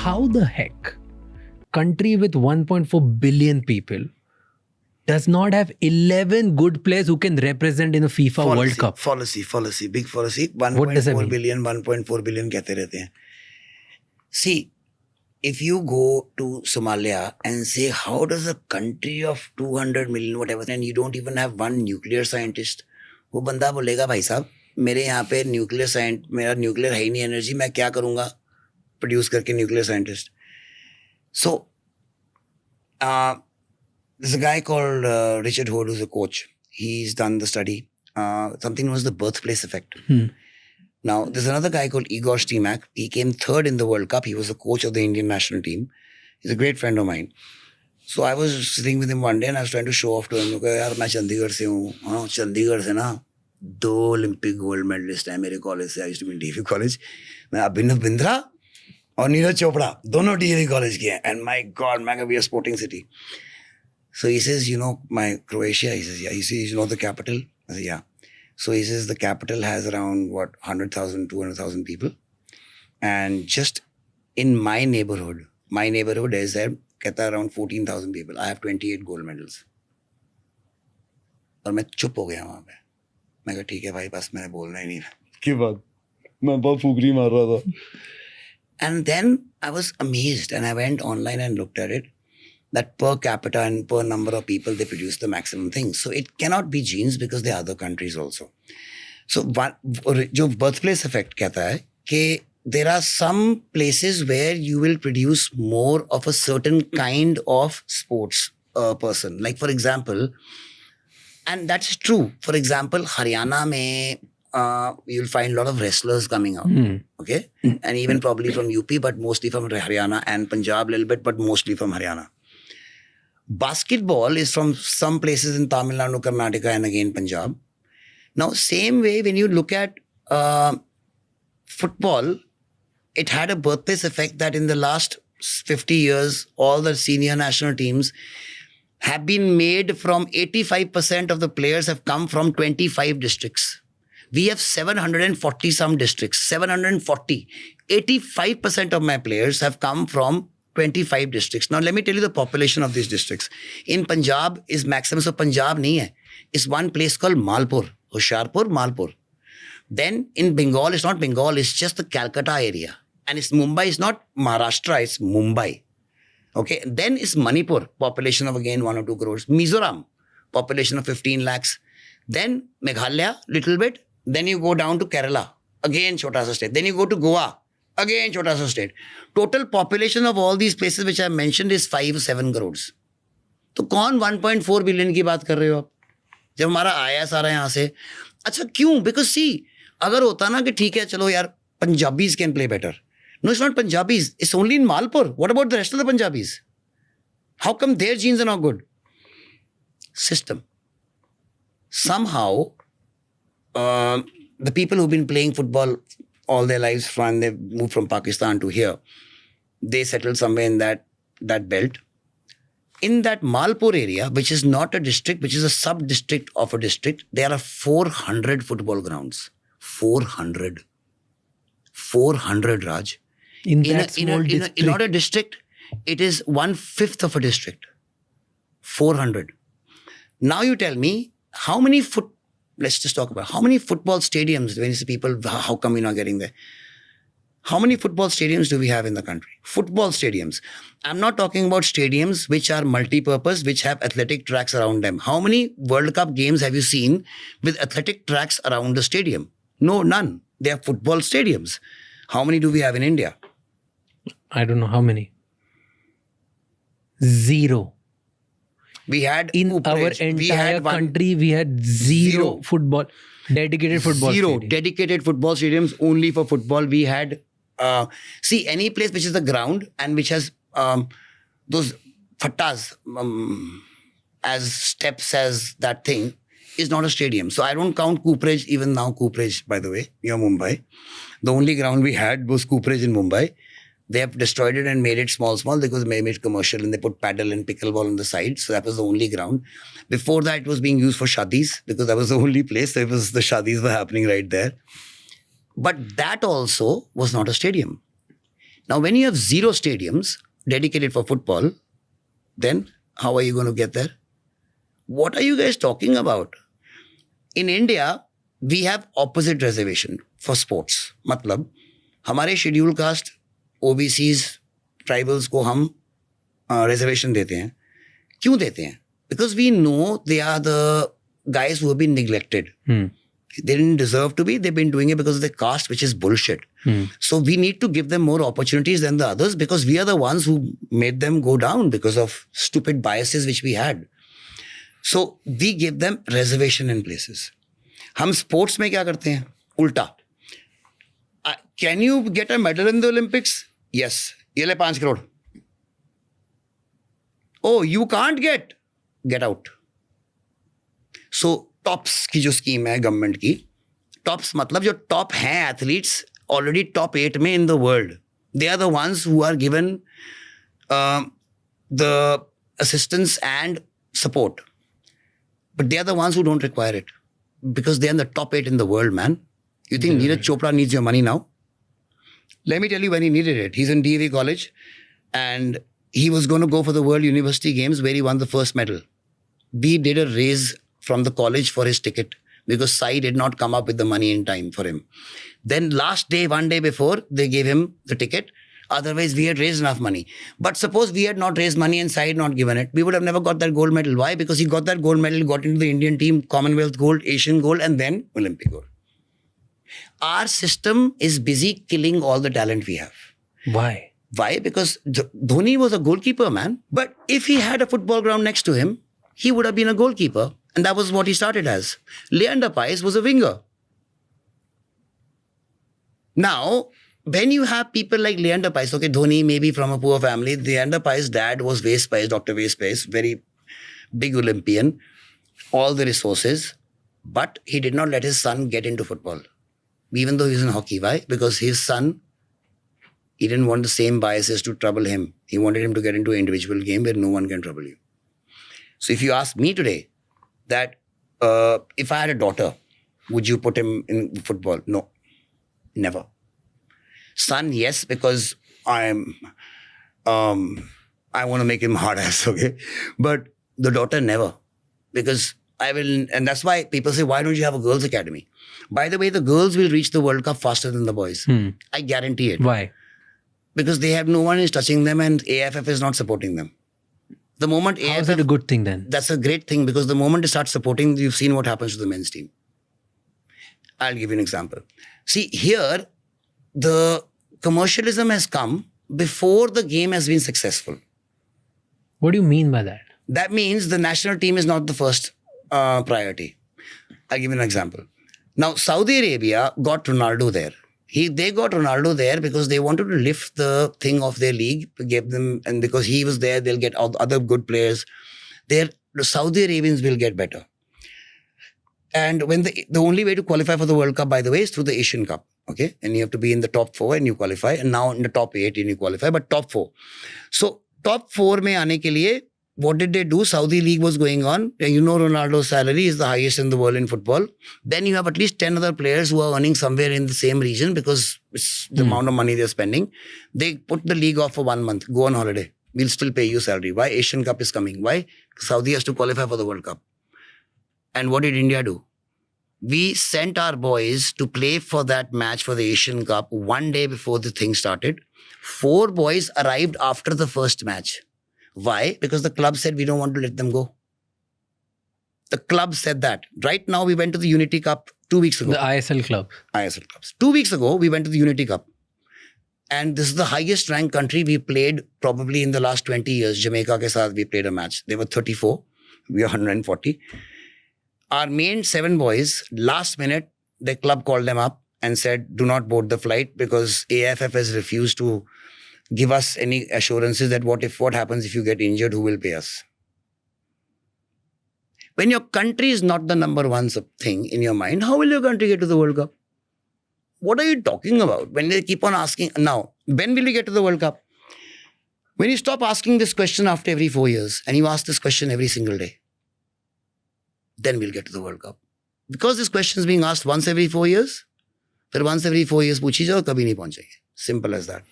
how the heck country with 1.4 billion people does not have 11 good players who can represent in a FIFA World Cup? Fallacy, big fallacy. What does that 1.4 mean? billion, 1.4 billion कहते रहते हैं. See, if you go to Somalia and say, how does a country of 200 million, whatever, and you don't even have one nuclear scientist, वो बंदा बोलेगा भाई साहब मेरे यहाँ पे मेरा न्यूक्लियर है ही नहीं एनर्जी, मैं क्या करूँगा प्रोड्यूस करके nuclear scientist. So, there's a guy called Richard Hood who's a coach. He's done the study. Something was the birthplace effect. Now, there's another guy called Igor Stimac. He came third in the World Cup. He was the coach of the Indian national team. He's a great friend of mine. So I was sitting with him one day and I was trying to show off to him. यार मैं चंडीगढ़ से हूँ. चंडीगढ़ से ना 2 Olympic gold medalist हैं मेरे college से. I used to be in DAV college. मैं अभिनव बिंद्रा और नीरज चोपड़ा दोनों DAV college के हैं. And my God, Mega, we are sporting city. So he says, you know, my Croatia. He says, yeah. He says, you know the capital? I said, yeah. So he says the capital has around 100,000, 200,000 people. And just in my neighborhood is there, कहता around 14,000 people. I have 28 gold medals. और मैं चुप हो गया वहाँ पे. मैं कहा ठीक है भाई बस मैं बोलना ही नहीं. की बात मैं बहुत फुकरी मार रहा था. And then I was amazed and I went online and looked at it. That per capita and per number of people, they produce the maximum things. So it cannot be genes because there are other countries also. So जो birthplace effect कहता है कि there are some places where you will produce more of a certain kind of sports person. Like for example, and that's true. For example, Haryana में you'll find a lot of wrestlers coming out. Okay? And even probably from UP, but mostly from Haryana, and Punjab a little bit, but mostly from Haryana. Basketball is from some places in Tamil Nadu, Karnataka, and again Punjab. Now, same way, when you look at football, it had a birthplace effect that in the last 50 years, all the senior national teams have been made from 85% of the players have come from 25 districts. We have 740 some districts, 740. 85% of my players have come from 25 districts. Now, let me tell you the population of these districts. In Punjab is maximum, so Punjab nahi hai. It's one place called Malpur, Hoshiarpur, Malpur. Then in Bengal, it's not Bengal, it's just the Calcutta area. And it's Mumbai, it's not Maharashtra, it's Mumbai. Okay, then it's Manipur, population of again 1 or 2 crores. Mizoram, population of 15 lakhs. Then Meghalaya, little bit. Then you go down to Kerala, again Chota Sa state. Then you go to Goa, again Chota Sa state. Total population of all these places which I mentioned is 5 or 7 crores. तो कौन 1.4 billion की बात कर रहे हो आप जब हमारा आया सारा यहाँ से? अच्छा क्यों? बिकॉज सी अगर होता ना कि ठीक है चलो यार Punjabis can play better. No, it's not Punjabis. It's only in Malpur. What about the rest of the Punjabis? How come their genes are not good? System. Somehow, the people who've been playing football all their lives, when they moved from Pakistan to here, they settled somewhere in that belt. In that Malpur area, which is not a district, which is a sub-district of a district, there are 400 football grounds. 400, Raj. In not a district, it is 1/5 of a district. 400. Now you tell me, let's just talk about how many football stadiums, when you say people, how come we're not getting there? How many football stadiums do we have in the country? Football stadiums. I'm not talking about stadiums which are multi-purpose, which have athletic tracks around them. How many World Cup games have you seen with athletic tracks around the stadium? No, none. They are football stadiums. How many do we have in India? I don't know how many. 0. We had in our entire country, we had zero football, dedicated football stadiums. Dedicated football stadiums only for football. We had, see, any place which is the ground and which has those fattas as steps as that thing is not a stadium. So I don't count Cooperage, even now Cooperage, by the way, near Mumbai. The only ground we had was Cooperage in Mumbai. They have destroyed it and made it small because they made it commercial and they put paddle and pickleball on the side. So that was the only ground. Before that, it was being used for shadis because that was the only place. So it was the shadis were happening right there. But that also was not a stadium. Now, when you have 0 stadiums dedicated for football, then how are you going to get there? What are you guys talking about? In India, we have opposite reservation for sports. मतलब हमारे schedule caste, OBCs, tribals को हम reservation देते हैं. क्यों देते हैं? Because we know they are the guys who have been neglected. They didn't deserve to be. They've been doing it because of their caste, which is bullshit. So we need to give them more opportunities than the others because we are the ones who made them go down because of stupid biases which we had. So we give them reservation in places. हम sports में क्या करते हैं? उल्टा. Can you get a medal in the Olympics? Yes. ये ले 5 crore. Oh, you can't get out. So tops की जो स्कीम है गवर्नमेंट की, टॉप्स मतलब जो टॉप हैं एथलीट्स ऑलरेडी टॉप 8 में in the world, they are the ones who are given the assistance and support, but they are the ones who don't require it because they are in the top 8 in the world, man. You think Neeraj Chopra needs your money now? Let me tell you when he needed it. He's in DAV college and he was going to go for the World University Games where he won the first medal. We did a raise from the college for his ticket because Sai did not come up with the money in time for him. Then last day, one day before, they gave him the ticket. Otherwise, we had raised enough money. But suppose we had not raised money and Sai had not given it, we would have never got that gold medal. Why? Because he got that gold medal, got into the Indian team, Commonwealth gold, Asian gold, and then Olympic gold. Our system is busy killing all the talent we have. Why? Why? Because Dhoni was a goalkeeper, man. But if he had a football ground next to him, he would have been a goalkeeper. And that was what he started as. Leander Paes was a winger. Now, when you have people like Leander Paes, okay, Dhoni may be from a poor family. Leander Paes' dad was Wes Paes, Dr. Wes Paes, very big Olympian, all the resources. But he did not let his son get into football. Even though he was in hockey. Why? Because his son, he didn't want the same biases to trouble him. He wanted him to get into an individual game where no one can trouble you. So if you ask me today that if I had a daughter, would you put him in football? No. Never. Son, yes, because I want to make him hard ass, okay? But the daughter, never. Because I will, and that's why people say, why don't you have a girls' academy? By the way, the girls will reach the World Cup faster than the boys. I guarantee it. Why? Because they have no one is touching them and AFF is not supporting them. The moment How AFF... is it a good thing then? That's a great thing because the moment they start supporting, you've seen what happens to the men's team. I'll give you an example. See, here, the commercialism has come before the game has been successful. What do you mean by that? That means the national team is not the first priority. I'll give you an example. Now, Saudi Arabia got Ronaldo there. They got Ronaldo there because they wanted to lift the thing of their league, gave them, and because he was there, they'll get other good players. The Saudi Arabians will get better. And when the only way to qualify for the World Cup, by the way, is through the Asian Cup. Okay? And you have to be in the top 4 and you qualify. And now in the top 8 and you qualify, but top 4. So top 4 mein aane ke liye, what did they do? Saudi League was going on. You know Ronaldo's salary is the highest in the world in football. Then you have at least 10 other players who are earning somewhere in the same region because it's the amount of money they're spending. They put the league off for 1 month. Go on holiday. We'll still pay you salary. Why? Asian Cup is coming. Why? Saudi has to qualify for the World Cup. And what did India do? We sent our boys to play for that match for the Asian Cup 1 day before the thing started. 4 boys arrived after the first match. Why? Because the club said we don't want to let them go. The club said that. Right now, we went to the Unity Cup 2 weeks ago. The ISL club. ISL clubs. 2 weeks ago, we went to the Unity Cup. And this is the highest ranked country we played probably in the last 20 years. Jamaica ke saath we played a match. They were 34. We were 140. Our main 7 boys, last minute, the club called them up and said, do not board the flight because AFF has refused to give us any assurances that what happens if you get injured, who will pay us? When your country is not the number one thing in your mind, how will your country get to the World Cup? What are you talking about? When they keep on asking, now, when will we get to the World Cup? When you stop asking this question after every 4 years and you ask this question every single day, then we'll get to the World Cup. Because this question is being asked once every 4 years, फिर once every 4 years पूछी जाओ कभी नहीं पहुंचेंगे. Simple as that.